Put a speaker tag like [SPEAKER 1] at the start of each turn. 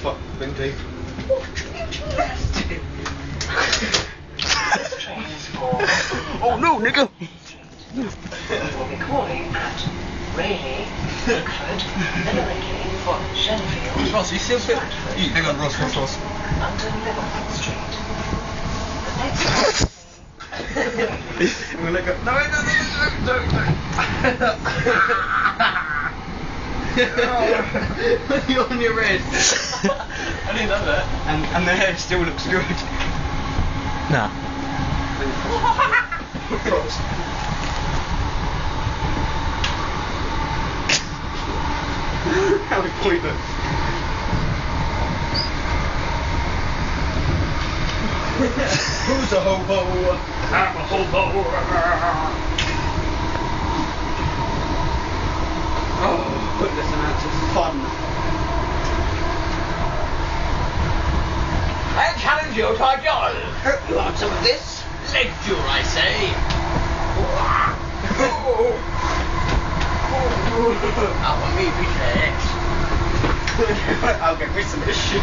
[SPEAKER 1] fuck, Minty.
[SPEAKER 2] Oh no, nigga!
[SPEAKER 3] We'll be calling at Railay, Oakford, Billericay, Shenfield,
[SPEAKER 1] Ross, you still fit? Hang on, Ross.
[SPEAKER 3] London, Liverpool Street. The next
[SPEAKER 1] I'm gonna go. No, you're on your red. I didn't know that. And the hair still looks good.
[SPEAKER 2] Nah.
[SPEAKER 1] How pointless. Who's a hobo? I'm a hobo. Oh, goodness, and that's just fun.
[SPEAKER 4] I challenge you to a duel. You want some of this? Leg duel, I say. How will me be next?
[SPEAKER 1] I'll get me some of this shit.